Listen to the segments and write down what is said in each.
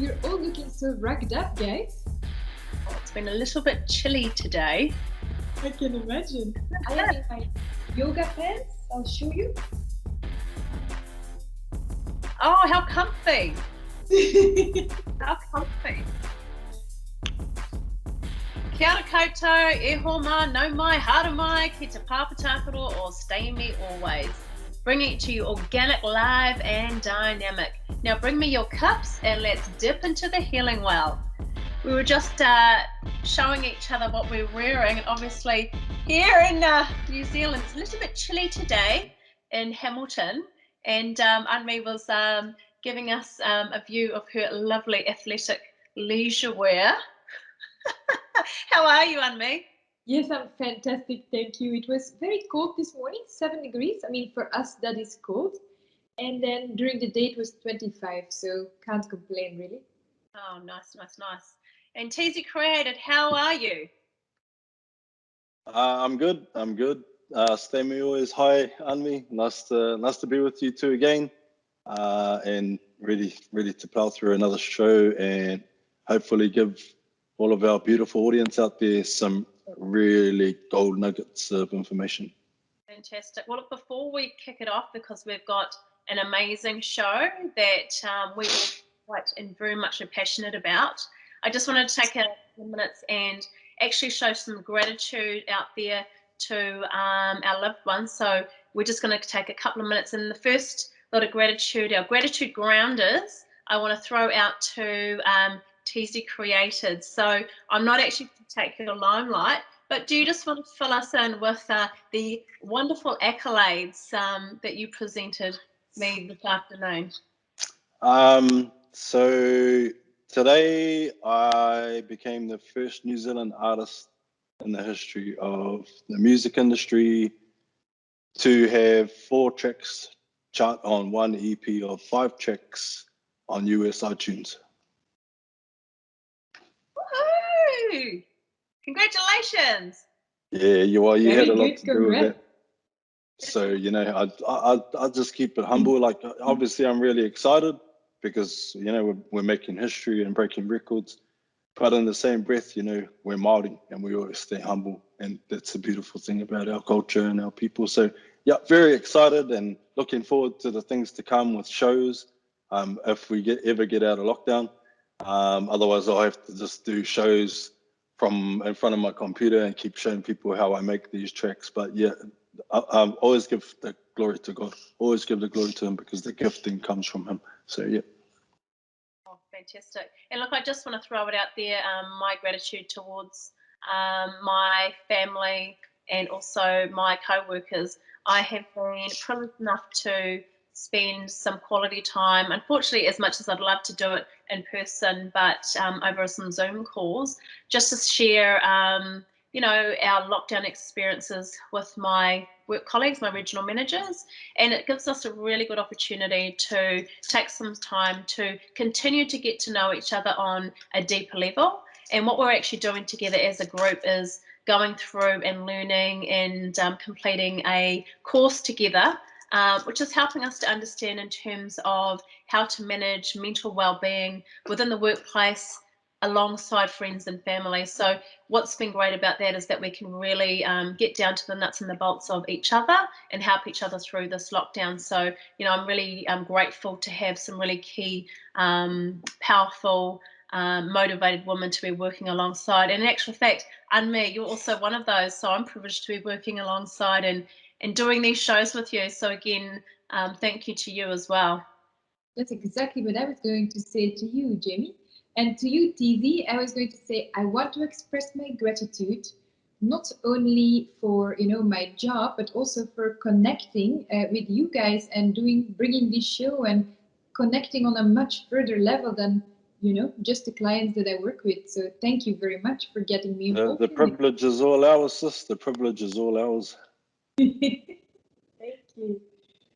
You're all looking so rugged up, guys. Oh, it's been a little bit chilly today. I can imagine. I am in my yoga pants. I'll show you. Oh, how comfy. How comfy. Kia ora koutou, e homa, no mai, hara mai, ki te Palpate or StayMe Always. Bringing it to you organic, live and dynamic. Now bring me your cups and let's dip into the healing well. We were just showing each other what we're wearing, and obviously here in New Zealand it's a little bit chilly today in Hamilton, and Anmi was giving us a view of her lovely athletic leisure wear. How are you, Anmi? Yes, I'm fantastic, thank you. It was very cold this morning, 7 degrees. I mean, for us, that is cold. And then during the day, it was 25, so can't complain, really. Oh, nice. And Teasy Created, how are you? I'm good. StayMe Always. Hi, Anmi. Nice to be with you two again. And ready to plow through another show and hopefully give all of our beautiful audience out there some really gold nuggets of information. Fantastic. Well, before we kick it off, because we've got an amazing show that we are quite and very much passionate about, I just wanted to take a few minutes and actually show some gratitude out there to our loved ones. So we're just going to take a couple of minutes, and the first lot of gratitude, our gratitude grounders, I want to throw out to Teasy Created. So I'm not actually to take your limelight, but do you just want to fill us in with the wonderful accolades that you presented me this afternoon? So today I became the first New Zealand artist in the history of the music industry to have 4 tracks chart on one EP of 5 tracks on US iTunes. Woohoo! Congratulations! Yeah, you had a lot to do with it. So I just keep it humble. Like, obviously I'm really excited because we're making history and breaking records, but in the same breath, we're Māori and we always stay humble, and that's the beautiful thing about our culture and our people. So yeah, very excited and looking forward to the things to come with shows if we ever get out of lockdown. Otherwise I'll have to just do shows from in front of my computer and keep showing people how I make these tracks. But yeah, I always give the glory to God, always give the glory to him, because the gifting comes from him. So yeah. Oh, fantastic. And look, I just want to throw it out there, my gratitude towards my family and also my co-workers. I have been privileged enough to spend some quality time, unfortunately as much as I'd love to do it in person, but over some Zoom calls, just to share our lockdown experiences with my work colleagues, my regional managers, and it gives us a really good opportunity to take some time to continue to get to know each other on a deeper level. And what we're actually doing together as a group is going through and learning and completing a course together, which is helping us to understand in terms of how to manage mental well-being within the workplace alongside friends and family. So what's been great about that is that we can really get down to the nuts and the bolts of each other and help each other through this lockdown. So, I'm really grateful to have some really key, powerful, motivated women to be working alongside. And in actual fact, Anmi, you're also one of those. So I'm privileged to be working alongside and doing these shows with you. So again, thank you to you as well. That's exactly what I was going to say to you, Jamie. And to you, TV, I was going to say, I want to express my gratitude, not only for, my job, but also for connecting with you guys and bringing this show and connecting on a much further level than, just the clients that I work with. So thank you very much for getting me involved. The privilege is all ours, sis. The privilege is all ours. Thank you.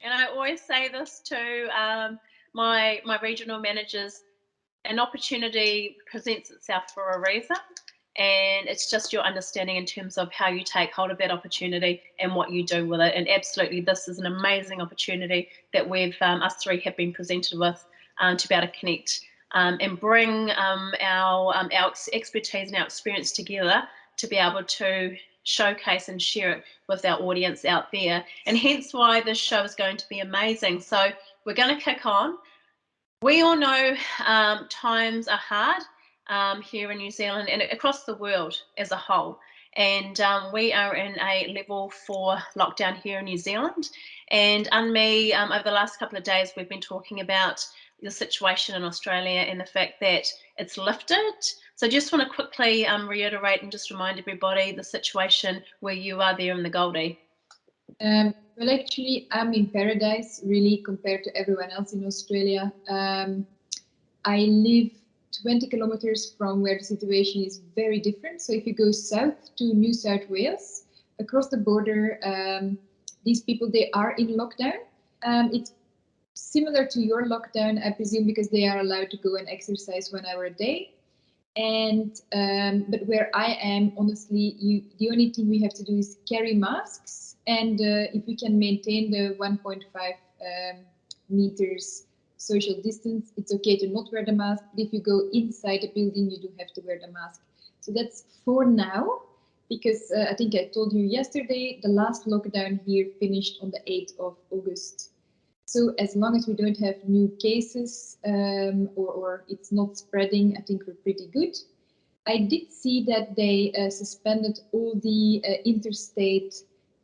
And I always say this to my regional managers: an opportunity presents itself for a reason, and it's just your understanding in terms of how you take hold of that opportunity and what you do with it. And absolutely, this is an amazing opportunity that we've us three have been presented with to be able to connect and bring our expertise and our experience together to be able to showcase and share it with our audience out there. And hence why this show is going to be amazing. So we're going to kick on. We all know times are hard here in New Zealand and across the world as a whole. And we are in a level 4 lockdown here in New Zealand. And me, over the last couple of days, we've been talking about the situation in Australia and the fact that it's lifted. So just want to quickly reiterate and just remind everybody the situation where you are there in the Goldie. Well, actually, I'm in paradise, really, compared to everyone else in Australia. I live 20 kilometers from where the situation is very different. So if you go south to New South Wales, across the border, these people, they are in lockdown. It's similar to your lockdown, I presume, because they are allowed to go and exercise 1 hour a day. And but where I am, honestly, the only thing we have to do is carry masks, and if we can maintain the 1.5 meters social distance, it's okay to not wear the mask. But if you go inside the building, you do have to wear the mask. So that's for now, because I think I told you yesterday, the last lockdown here finished on the 8th of August. So as long as we don't have new cases or it's not spreading, I think we're pretty good. I did see that they suspended all the interstate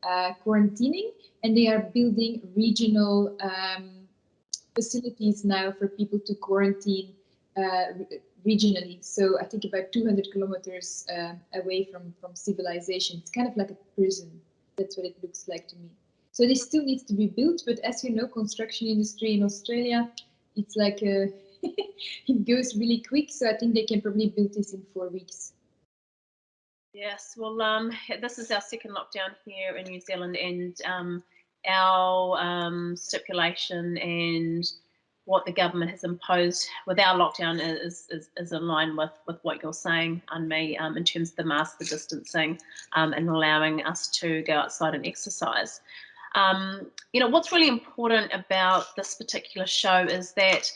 quarantining, and they are building regional facilities now for people to quarantine regionally. So I think about 200 kilometers away from civilization. It's kind of like a prison. That's what it looks like to me. So this still needs to be built, but as you know, construction industry in Australia, it's like it goes really quick. So I think they can probably build this in 4 weeks. Yes, well, this is our second lockdown here in New Zealand, and our stipulation and what the government has imposed with our lockdown is in line with what you're saying, and me, in terms of the mask, the distancing, and allowing us to go outside and exercise. You know, what's really important about this particular show is that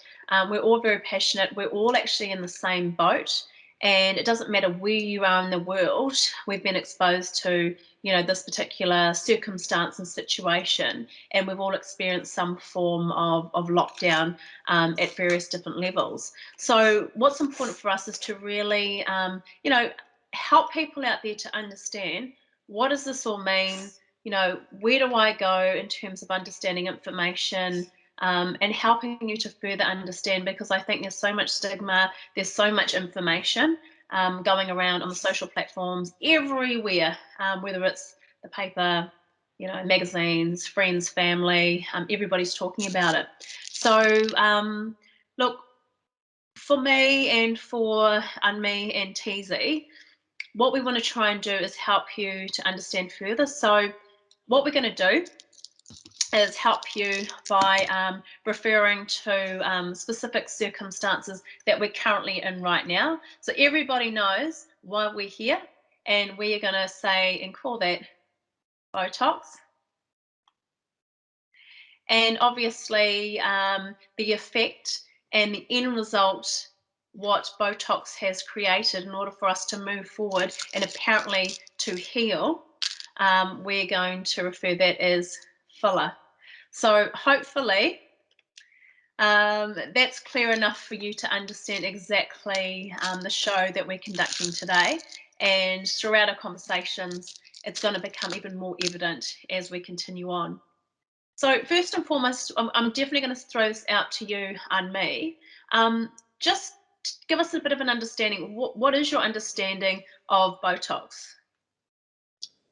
we're all very passionate. We're all actually in the same boat, and it doesn't matter where you are in the world. We've been exposed to, you know, this particular circumstance and situation, and we've all experienced some form of lockdown at various different levels. So what's important for us is to really, you know, help people out there to understand, what does this all mean? You know, where do I go in terms of understanding information, and helping you to further understand, because I think there's so much stigma, there's so much information going around on the social platforms everywhere, whether it's the paper, you know, magazines, friends, family, everybody's talking about it. So look, for me and for me and Teasy, what we want to try and do is help you to understand further. So what we're going to do is help you by referring to specific circumstances that we're currently in right now. So everybody knows why we're here, and we are going to say and call that Botox. And obviously the effect and the end result, what Botox has created in order for us to move forward and apparently to heal, we're going to refer that as filler. So hopefully that's clear enough for you to understand exactly the show that we're conducting today. And throughout our conversations, it's going to become even more evident as we continue on. So first and foremost, I'm definitely going to throw this out to you and me. Just give us a bit of an understanding. What is your understanding of Botox?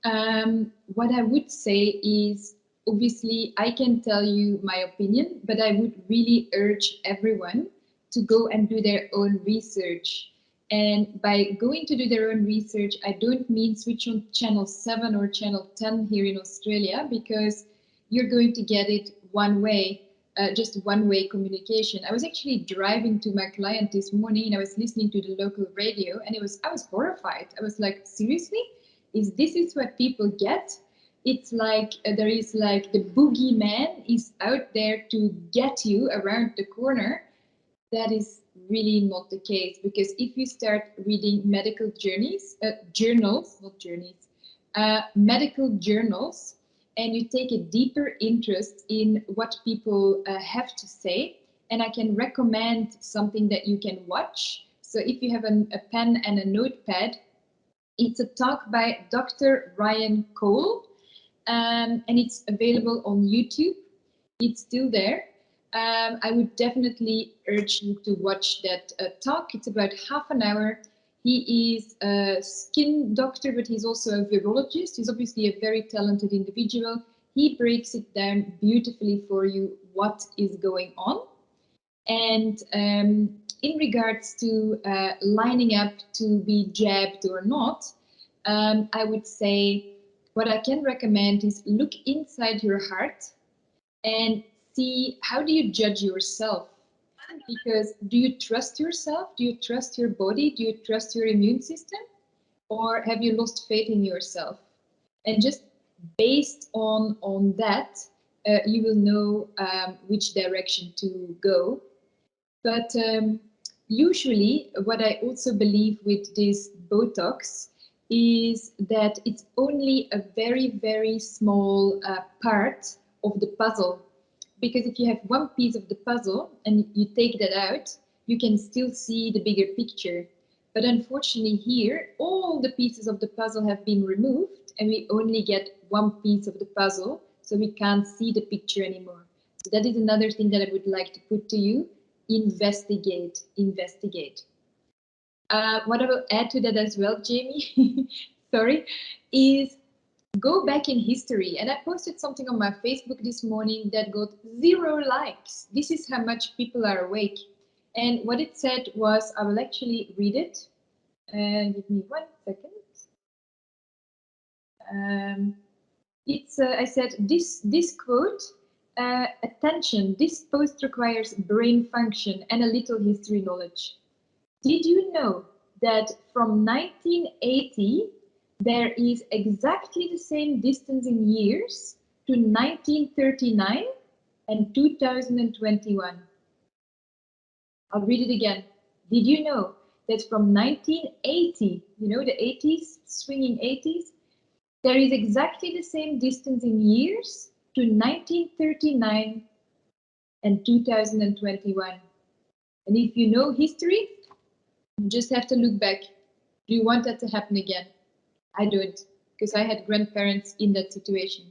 What I would say is, obviously, I can tell you my opinion, but I would really urge everyone to go and do their own research. And by going to do their own research, I don't mean switch on channel 7 or channel 10 here in Australia, because you're going to get it one way, just one-way communication. I was actually driving to my client this morning, and I was listening to the local radio, and I was horrified. I was like, seriously? This is what people get? It's like there is like the boogeyman is out there to get you around the corner. That is really not the case, because if you start reading medical medical journals, and you take a deeper interest in what people have to say, and I can recommend something that you can watch. So if you have a pen and a notepad, it's a talk by Dr. Ryan Cole, and it's available on YouTube. It's still there. I would definitely urge you to watch that talk. It's about half an hour. He is a skin doctor, but he's also a virologist. He's obviously a very talented individual. He breaks it down beautifully for you what is going on. And in regards to lining up to be jabbed or not, I would say what I can recommend is look inside your heart and see, how do you judge yourself? Because do you trust yourself? Do you trust your body? Do you trust your immune system? Or have you lost faith in yourself? And just based on that, you will know which direction to go. But usually, what I also believe with this Botox is that it's only a very, very small part of the puzzle. Because if you have one piece of the puzzle and you take that out, you can still see the bigger picture. But unfortunately here, all the pieces of the puzzle have been removed and we only get one piece of the puzzle, so we can't see the picture anymore. So that is another thing that I would like to put to you. Investigate, investigate. What I will add to that as well, Jamie, sorry, is go back in history. And I posted something on my Facebook this morning that got 0 likes. This is how much people are awake. And what it said was, I will actually read it. Give me 1 second. I said, this quote, attention, this post requires brain function and a little history knowledge. Did you know that from 1980, there is exactly the same distance in years to 1939 and 2021? I'll read it again. Did you know that from 1980, you know, the 80s, swinging 80s, there is exactly the same distance in years to 1939 and 2021? And if you know history, you just have to look back. Do you want that to happen again? I don't, because I had grandparents in that situation.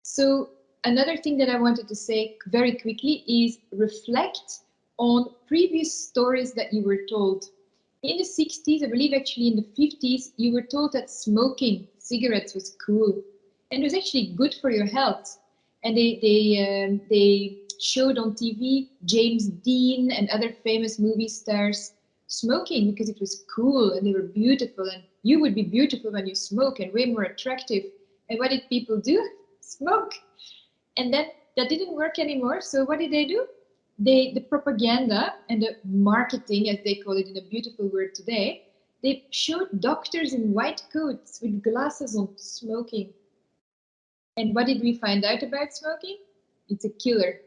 So another thing that I wanted to say very quickly is reflect on previous stories that you were told. In the 60s, I believe actually in the 50s, you were told that smoking cigarettes was cool and it was actually good for your health. And they showed on TV James Dean and other famous movie stars smoking because it was cool and they were beautiful, and you would be beautiful when you smoke and way more attractive. And what did people do? Smoke. And then that didn't work anymore. So what did they do? The propaganda and the marketing, as they call it in a beautiful word today, they showed doctors in white coats with glasses on smoking. And what did we find out about smoking? It's a killer.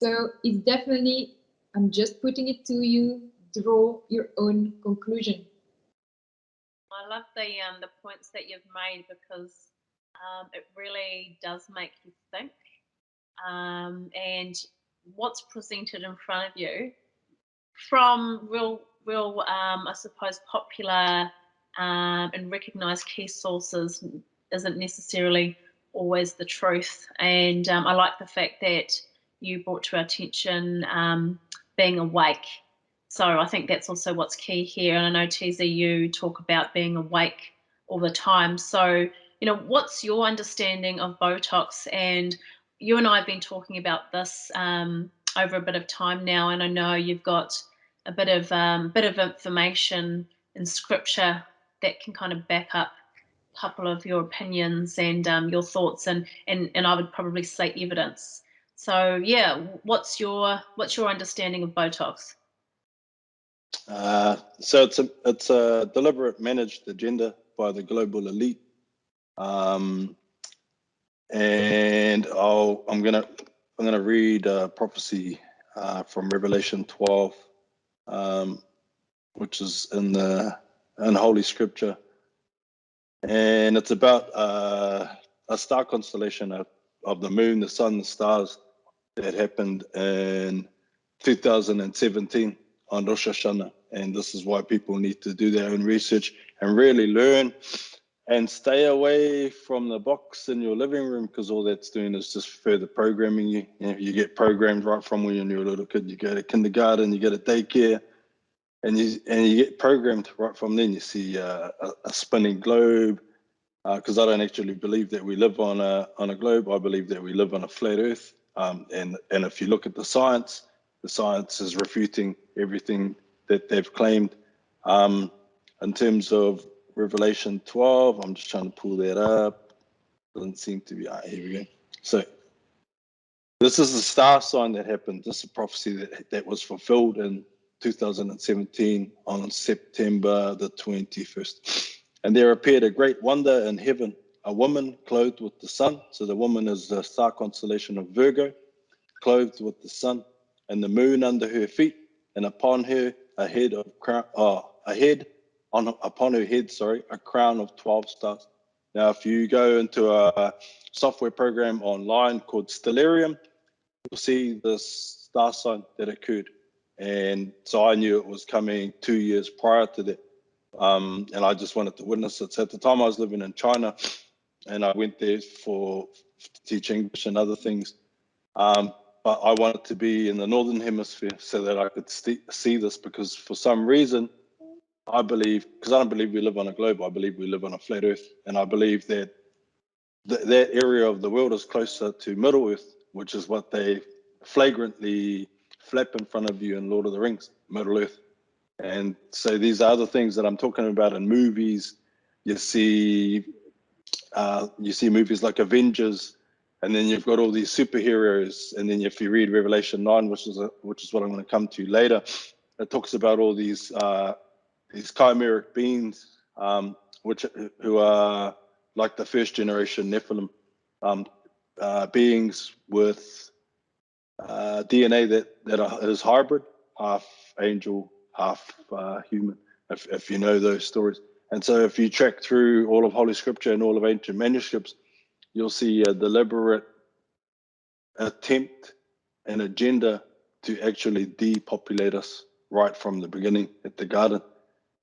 So it's definitely, I'm just putting it to you, draw your own conclusion. I love the points that you've made, because it really does make you think. And what's presented in front of you from real I suppose popular and recognised key sources isn't necessarily always the truth. And I like the fact that you brought to our attention being awake. So I think that's also what's key here. And I know, Teaser, you talk about being awake all the time. So, you know, what's your understanding of Botox? And you and I have been talking about this over a bit of time now, and I know you've got a bit of information in scripture that can kind of back up a couple of your opinions and your thoughts, and I would probably say evidence. So yeah, what's your understanding of Botox? So it's a deliberate, managed agenda by the global elite, and I'm gonna read prophecy from Revelation 12, which is in Holy Scripture, and it's about a star constellation of the moon, the sun, the stars that happened in 2017 on Rosh Hashanah. And this is why people need to do their own research and really learn and stay away from the box in your living room, because all that's doing is just further programming you. You get programmed right from when you're a little kid. You go to kindergarten, you go to daycare, and you get programmed right from then. You see a spinning globe, because I don't actually believe that we live on a globe. I believe that we live on a flat Earth. And if you look at the science is refuting everything that they've claimed. In terms of Revelation 12, I'm just trying to pull that up. Doesn't seem to be. Here we go. So this is the star sign that happened. This is a prophecy that was fulfilled in 2017 on September the 21st. And there appeared a great wonder in heaven, a woman clothed with the sun. So the woman is the star constellation of Virgo, clothed with the sun, and the moon under her feet, and upon her a crown of 12 stars. Now, if you go into a software program online called Stellarium, you'll see this star sign that occurred. And so I knew it was coming 2 years prior to that. And I just wanted to witness it. So at the time I was living in China, and I went there to teach English and other things. But I wanted to be in the Northern Hemisphere so that I could see this, because for some reason, I believe, because I don't believe we live on a globe, I believe we live on a flat Earth. And I believe that that area of the world is closer to Middle Earth, which is what they flagrantly flap in front of you in Lord of the Rings, Middle Earth. And so these are other things that I'm talking about in movies. You see movies like Avengers, and then you've got all these superheroes. And then if you read Revelation 9, which is what I'm going to come to later, it talks about all these chimeric beings, who are like the first generation Nephilim, beings with DNA that is hybrid, half angel, half human, if you know those stories. And so if you track through all of Holy Scripture and all of ancient manuscripts, you'll see a deliberate attempt and agenda to actually depopulate us right from the beginning at the garden.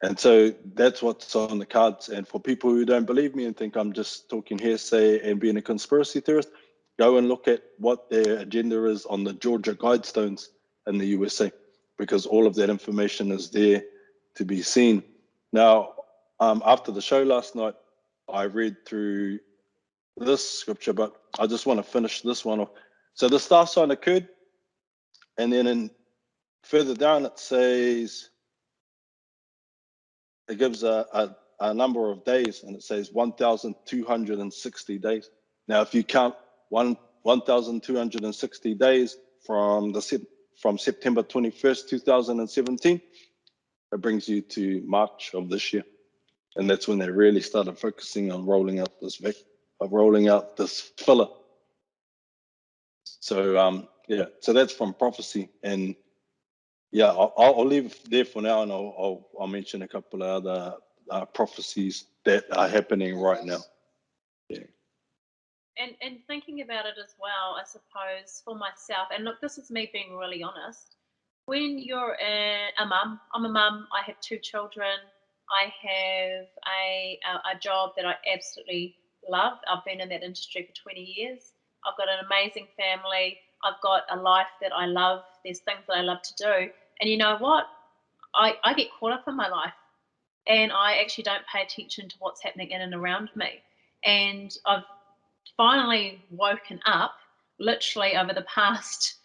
And so that's what's on the cards. And for people who don't believe me and think I'm just talking hearsay and being a conspiracy theorist, go and look at what their agenda is on the Georgia Guidestones in the USA, because all of that information is there to be seen. Now, after the show last night, I read through this scripture, but I just want to finish this one off. So the star sign occurred, and then further down it says, it gives a number of days, and it says 1,260 days. Now, if you count 1,260 days from September 21st, 2017, it brings you to March of this year. And that's when they really started focusing on rolling out this filler. So, so that's from prophecy. And yeah, I'll leave it there for now, and I'll mention a couple of other prophecies that are happening right now. Yeah. And thinking about it as well, I suppose, for myself, and look, this is me being really honest. When you're a mum, I'm a mum, I have 2 children, I have a job that I absolutely love. I've been in that industry for 20 years. I've got an amazing family. I've got a life that I love. There's things that I love to do. And you know what? I get caught up in my life, and I actually don't pay attention to what's happening in and around me. And I've finally woken up literally over the past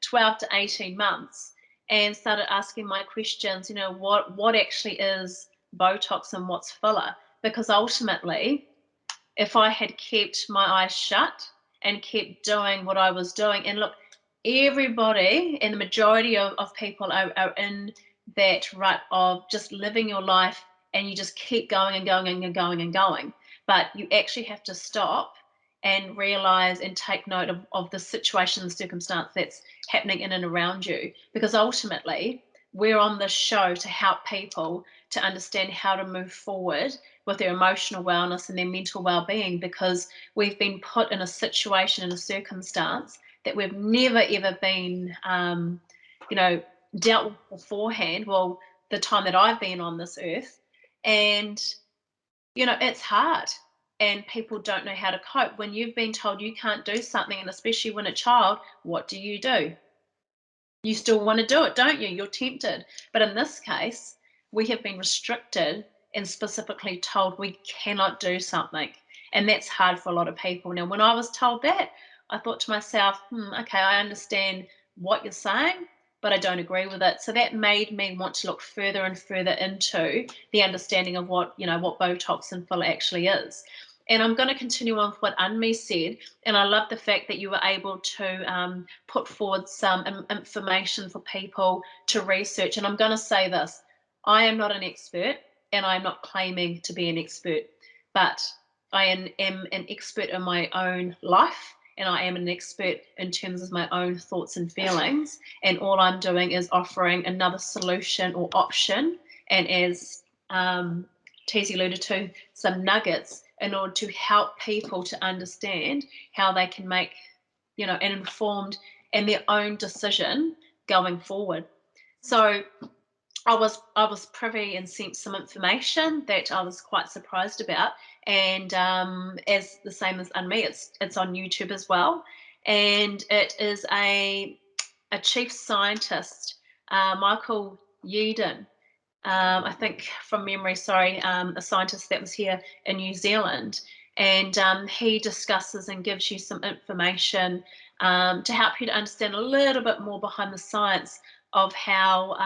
12 to 18 months and started asking my questions, what actually is Botox and what's filler? Because ultimately, if I had kept my eyes shut and kept doing what I was doing, and look, everybody and the majority of people are in that rut of just living your life, and you just keep going and going and going and going. But you actually have to stop and realize and take note of the situation and circumstance that's happening in and around you. Because ultimately, we're on this show to help people to understand how to move forward with their emotional wellness and their mental well-being, because we've been put in a situation, in a circumstance that we've never ever been dealt with beforehand. Well, the time that I've been on this earth, and it's hard, and people don't know how to cope. When you've been told you can't do something, and especially when a child, what do? You still want to do it, don't you? You're tempted. But in this case, we have been restricted and specifically told we cannot do something. And that's hard for a lot of people. Now, when I was told that, I thought to myself, okay, I understand what you're saying, but I don't agree with it. So that made me want to look further and further into the understanding of what Botox and filler actually is. And I'm going to continue on with what Unmi said. And I love the fact that you were able to put forward some information for people to research. And I'm going to say this, I am not an expert, and I'm not claiming to be an expert, but I am an expert in my own life, and I am an expert in terms of my own thoughts and feelings. And all I'm doing is offering another solution or option. And as Teasy alluded to, some nuggets in order to help people to understand how they can make, an informed and their own decision going forward. So I was privy and sent some information that I was quite surprised about, and as the same as Unme, it's on YouTube as well, and it is a chief scientist, Michael Yeadon. I think from memory, a scientist that was here in New Zealand, and he discusses and gives you some information to help you to understand a little bit more behind the science of how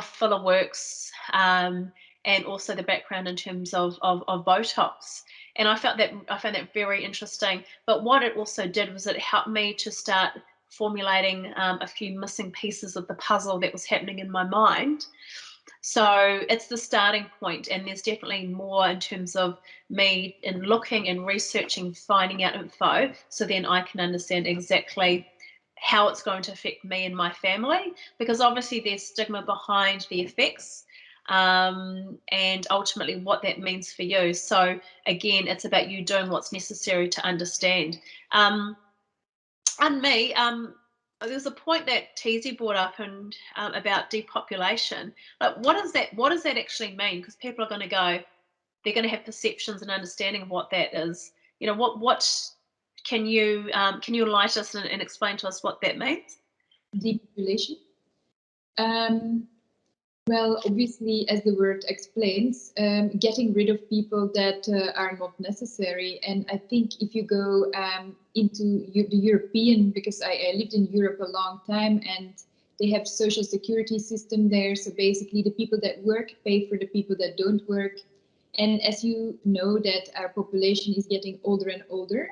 filler works, and also the background in terms of Botox. And I found that very interesting. But what it also did was it helped me to start formulating a few missing pieces of the puzzle that was happening in my mind. So it's the starting point, and there's definitely more in terms of me in looking and researching, finding out info, so then I can understand exactly how it's going to affect me and my family, because obviously there's stigma behind the effects, and ultimately what that means for you. So again, it's about you doing what's necessary to understand. And me, there's a point that Teasy brought up and about depopulation. Like, what does that actually mean? Because people are going to go, they're going to have perceptions and understanding of what that is. What can you enlighten us and explain to us what that means? Depopulation. Well, obviously, as the word explains, getting rid of people that are not necessary. And I think if you go into the European, because I lived in Europe a long time, and they have social security system there. So basically, the people that work pay for the people that don't work. And as you know, that our population is getting older and older.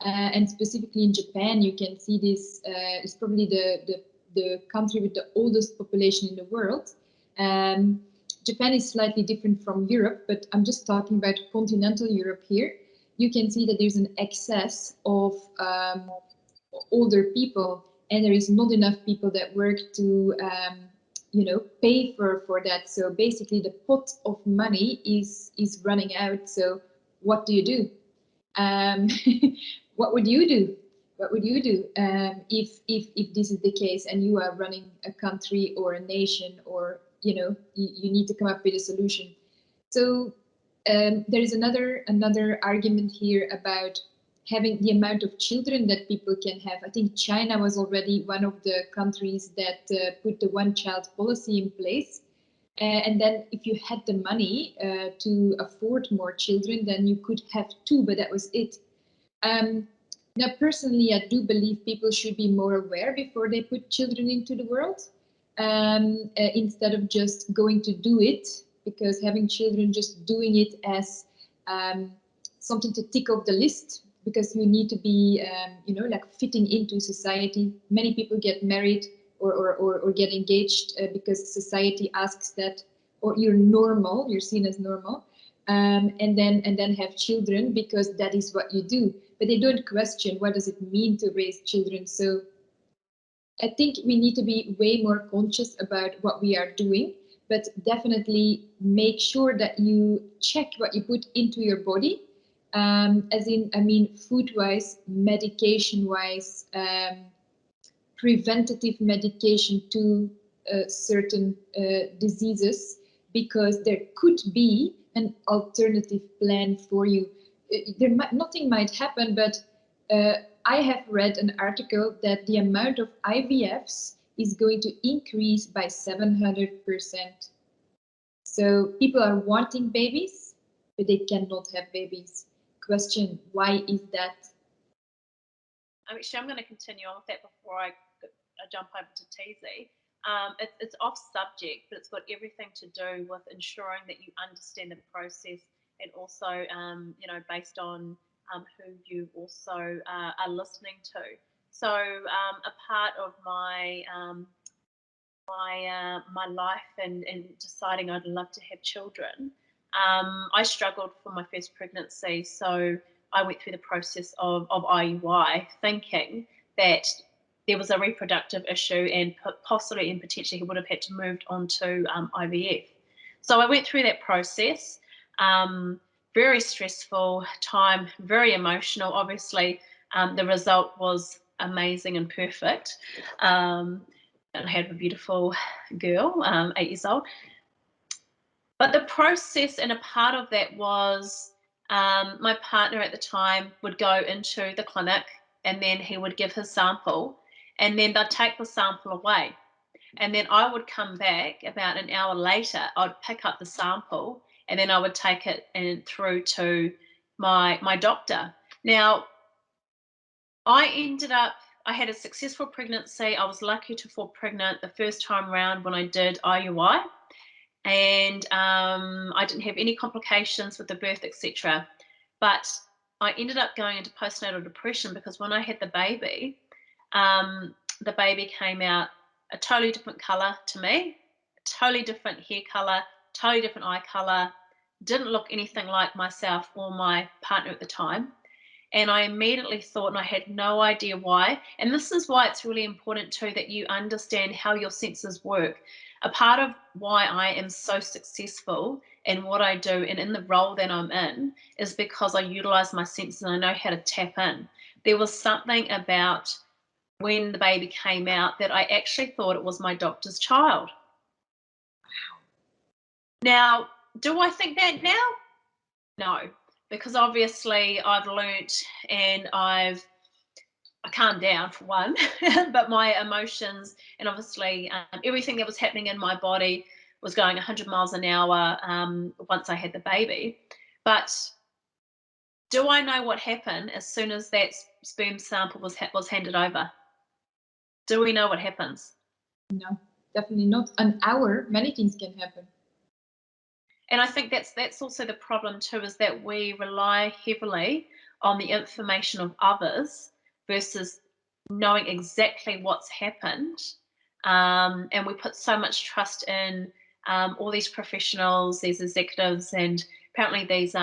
And specifically in Japan, you can see this is probably the country with the oldest population in the world. Japan is slightly different from Europe, but I'm just talking about continental Europe here. You can see that there's an excess of older people, and there is not enough people that work to pay for that. So basically the pot of money is running out. So what do you do? What would you do? What would you do if this is the case and you are running a country or a nation, or you need to come up with a solution? So there is another argument here about having the amount of children that people can have. I think China was already one of the countries that put the one-child policy in place. And then if you had the money to afford more children, then you could have two, but that was it. Now, personally, I do believe people should be more aware before they put children into the world, instead of just going to do it, because having children, just doing it as something to tick off the list, because you need to be, like fitting into society. Many people get married or get engaged because society asks that, or you're seen as normal, and then have children because that is what you do. but they don't question what does it mean to raise children. So I think we need to be way more conscious about what we are doing, but definitely make sure that you check what you put into your body. As in, I mean, food-wise, medication-wise, preventative medication to certain diseases, because there could be an alternative plan for you. Nothing might happen, but I have read an article that the amount of IVFs is going to increase by 700%. So people are wanting babies, but they cannot have babies. Question, why is that? Actually, I'm going to continue on with that before I jump over to TZ. It's off subject, but it's got everything to do with ensuring that you understand the process, and also, you know, based on who you also are listening to. So a part of my my life and deciding I'd love to have children, I struggled for my first pregnancy. So I went through the process of IUI, thinking that there was a reproductive issue and possibly and potentially he would have had to move on to IVF. So I went through that process. Very stressful time, very emotional. Obviously, the result was amazing and perfect. I had a beautiful girl, 8 years old. But the process and a part of that was my partner at the time would go into the clinic and then he would give his sample and then they'd take the sample away. And then I would come back about an hour later, I'd pick up the sample and then I would take it through to my doctor. Now, I had a successful pregnancy. I was lucky to fall pregnant the first time around when I did IUI, and I didn't have any complications with the birth, etc. But I ended up going into postnatal depression because when I had the baby came out a totally different color to me, a totally different hair color, totally different eye color, didn't look anything like myself or my partner at the time. And I immediately thought, and I had no idea why. And this is why it's really important too that you understand how your senses work. A part of why I am so successful in what I do and in the role that I'm in is because I utilize my senses and I know how to tap in. There was something about when the baby came out that I actually thought it was my doctor's child. Now, do I think that now? No. Because obviously I've learnt and I calmed down for one, but my emotions and obviously everything that was happening in my body was going 100 miles an hour once I had the baby. But do I know what happened as soon as that sperm sample was handed over? Do we know what happens? No, definitely not. An hour, many things can happen. And I think that's also the problem too, is that we rely heavily on the information of others versus knowing exactly what's happened. And we put so much trust in all these professionals, these executives, and apparently these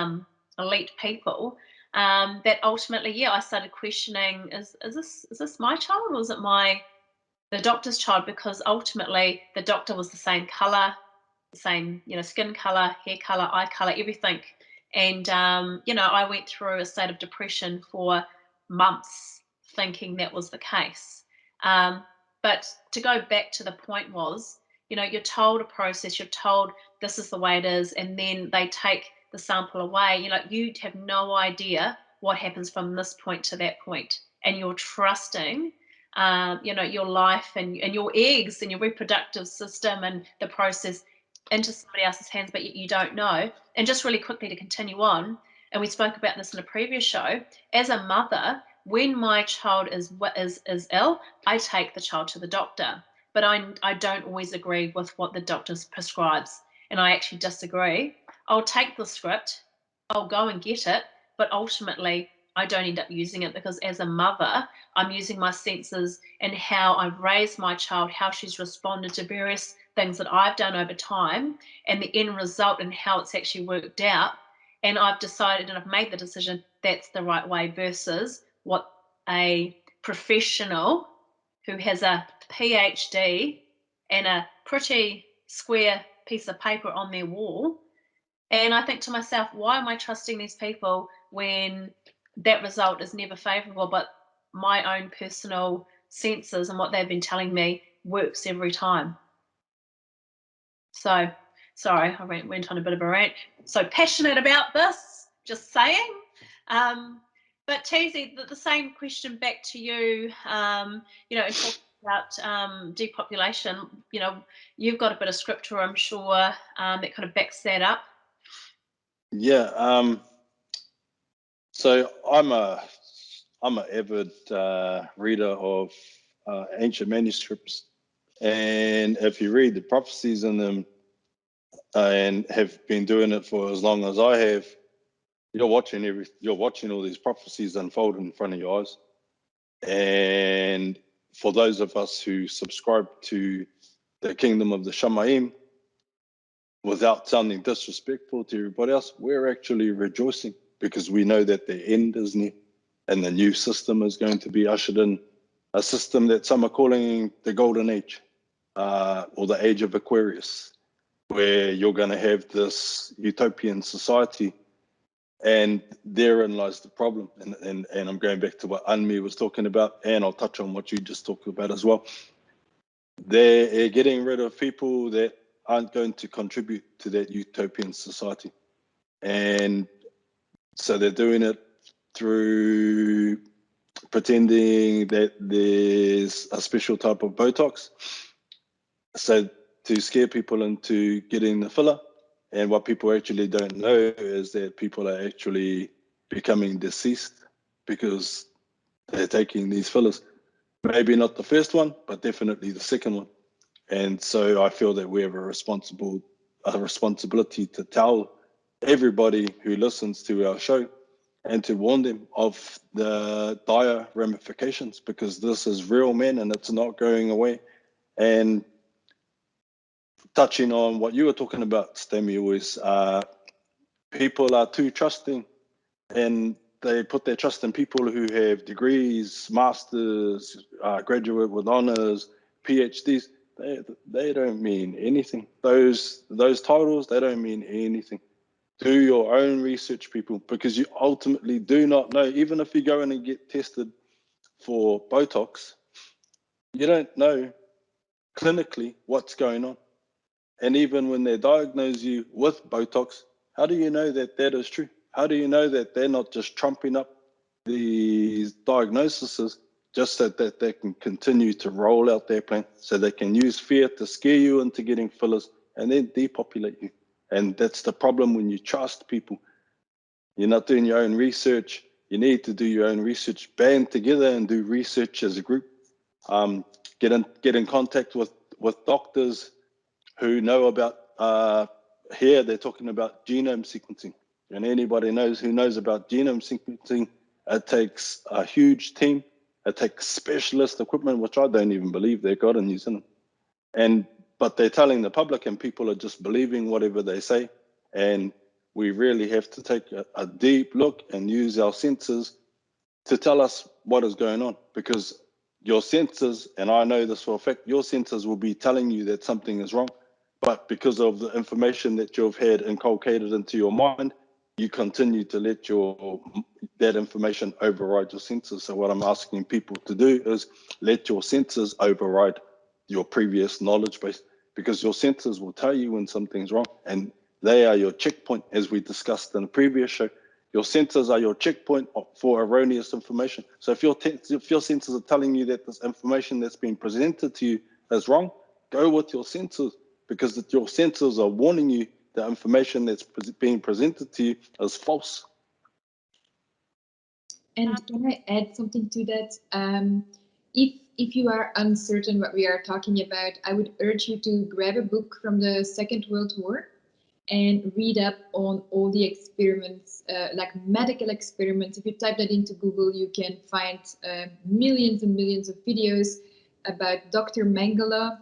elite people that ultimately, I started questioning: is this my child, or is it the doctor's child? Because ultimately the doctor was the same color, the same, skin color, hair color, eye color, everything. And, I went through a state of depression for months thinking that was the case. But to go back to the point was, you're told a process, you're told this is the way it is, and then they take the sample away. You have no idea what happens from this point to that point. And you're trusting your life and your eggs and your reproductive system and the process into somebody else's hands, but you don't know. And just really quickly to continue on, and we spoke about this in a previous show, as a mother, when my child is ill, I take the child to the doctor, but I don't always agree with what the doctor prescribes, and I actually disagree. I'll take the script, I'll go and get it, but ultimately I don't end up using it, because as a mother, I'm using my senses and how I've raised my child, how she's responded to various things that I've done over time, and the end result and how it's actually worked out. and I've decided and I've made the decision that's the right way, versus what a professional who has a PhD and a pretty square piece of paper on their wall. And I think to myself, why am I trusting these people when that result is never favourable, but my own personal senses and what they've been telling me works every time? So, sorry, I went on a bit of a rant. So passionate about this, just saying. But Teasy, the same question back to you, you know, in talking about depopulation, you know, you've got a bit of scripture, I'm sure, that kind of backs that up. Yeah. So I'm an avid reader of ancient manuscripts, and if you read the prophecies in them and have been doing it for as long as I have, you're watching all these prophecies unfold in front of your eyes. And for those of us who subscribe to the kingdom of the Shamaim, without sounding disrespectful to everybody else, we're actually rejoicing because we know that the end is near and the new system is going to be ushered in, a system that some are calling the golden age, or the age of Aquarius, where you're going to have this utopian society. And therein lies the problem. And I'm going back to what Anmi was talking about, and I'll touch on what you just talked about as well. They're getting rid of people that aren't going to contribute to that utopian society. And so they're doing it through pretending that there's a special type of Botox, so to scare people into getting the filler. And what people actually don't know is that people are actually becoming deceased because they're taking these fillers. Maybe not the first one, but definitely the second one. And so I feel that we have a responsibility to tell everybody who listens to our show and to warn them of the dire ramifications, because this is real, men, and it's not going away. And touching on what you were talking about, StayMe Always, people are too trusting, and they put their trust in people who have degrees, masters, graduate with honors, PhDs. They don't mean anything. Those titles, they don't mean anything. Do your own research, people, because you ultimately do not know. Even if you go in and get tested for Botox, you don't know clinically what's going on. And even when they diagnose you with Botox, how do you know that that is true? How do you know that they're not just trumping up these diagnoses just so that they can continue to roll out their plan, so they can use fear to scare you into getting fillers and then depopulate you? And that's the problem when you trust people. You're not doing your own research. You need to do your own research, band together and do research as a group. Get in contact with doctors who know about, here they're talking about genome sequencing. And anybody who knows about genome sequencing, it takes a huge team. It takes specialist equipment, which I don't even believe they've got in New Zealand. But they're telling the public, and people are just believing whatever they say. And we really have to take a deep look and use our senses to tell us what is going on, because your senses, and I know this for a fact, your senses will be telling you that something is wrong. But because of the information that you've had inculcated into your mind, you continue to let that information override your senses. So what I'm asking people to do is let your senses override your previous knowledge base, because your senses will tell you when something's wrong, and they are your checkpoint, as we discussed in the previous show. Your senses are your checkpoint for erroneous information. So if your senses are telling you that this information that's being presented to you is wrong, go with your senses, because your senses are warning you the information that's being presented to you is false. And can I add something to that? If you are uncertain what we are talking about, I would urge you to grab a book from the Second World War and read up on all the experiments, like medical experiments. If you type that into Google, you can find millions and millions of videos about Dr. Mengele.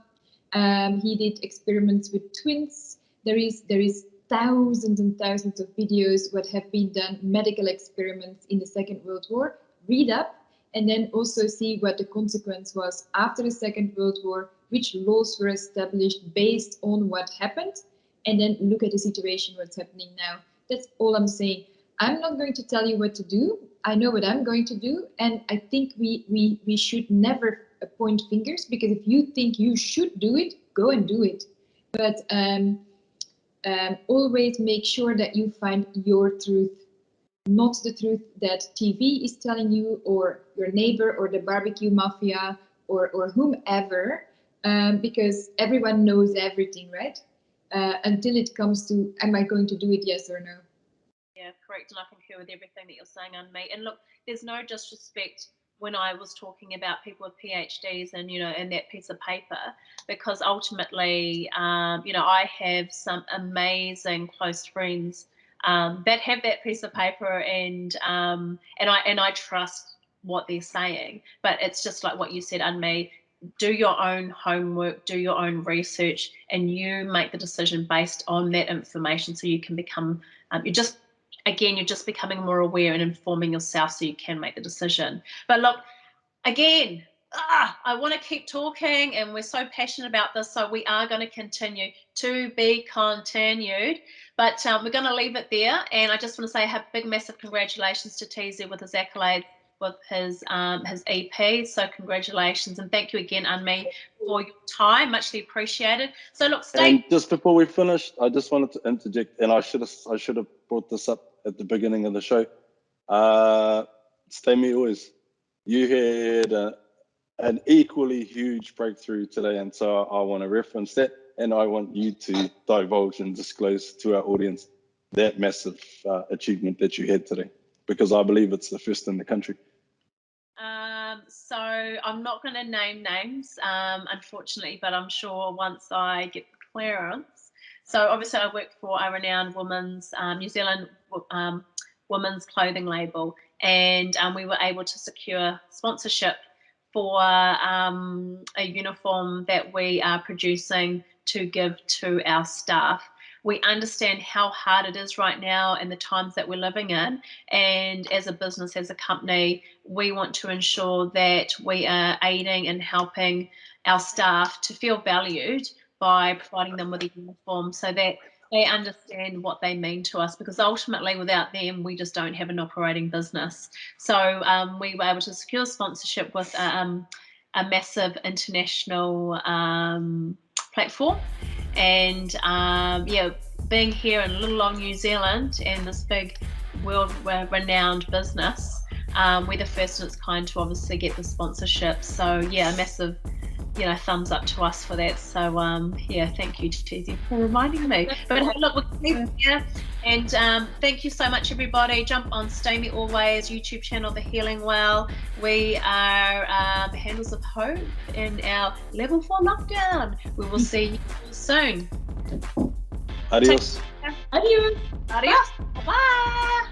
He did experiments with twins. There is thousands and thousands of videos what have been done, medical experiments in the Second World War. Read up, and then also see what the consequence was after the Second World War, which laws were established based on what happened, and then look at the situation, what's happening now. That's all I'm saying. I'm not going to tell you what to do. I know what I'm going to do, and I think we should never point fingers, because if you think you should do it, go and do it. But always make sure that you find your truth, not the truth that TV is telling you, or your neighbor, or the barbecue mafia, or whomever, because everyone knows everything, right? Until it comes to, am I going to do it, yes or no? Yeah, correct. And I concur with everything that you're saying, Anne-Marie. And look, there's no disrespect when I was talking about people with PhDs and, and that piece of paper, because ultimately, I have some amazing close friends that have that piece of paper, and I trust what they're saying. But it's just like what you said, Anne-Marie. Do your own homework, do your own research, and you make the decision based on that information, so you can become, you're just becoming more aware and informing yourself so you can make the decision. But look, again, I want to keep talking, and we're so passionate about this, so we are going to continue to be continued. But we're going to leave it there, and I just want to say a big, massive congratulations to TZ with his accolades with his EP. So congratulations, and thank you again, Anne-Marie, for your time. Muchly appreciated. So look, And just before we finished, I just wanted to interject, and I should have brought this up at the beginning of the show. StayMe Always, you had an equally huge breakthrough today, and so I want to reference that, and I want you to divulge and disclose to our audience that massive achievement that you had today, because I believe it's the first in the country. So I'm not going to name names, unfortunately, but I'm sure once I get the clearance. So obviously I work for a renowned women's, New Zealand women's clothing label, and we were able to secure sponsorship for a uniform that we are producing to give to our staff. We understand how hard it is right now and the times that we're living in. And as a business, as a company, we want to ensure that we are aiding and helping our staff to feel valued by providing them with a uniform, so that they understand what they mean to us, because ultimately without them, we just don't have an operating business. So we were able to secure sponsorship with a massive international platform. And being here in little old New Zealand and this big world renowned business, we're the first in its kind to obviously get the sponsorship. So a massive thumbs up to us for that. So thank you, TZ, for reminding me. But look, we'll keep here, and thank you so much, everybody. Jump on StayMe Always YouTube channel, The Healing Well. We are Handles of Hope in our level 4 lockdown. We will see you soon. Adios. Adios. Adios. Bye.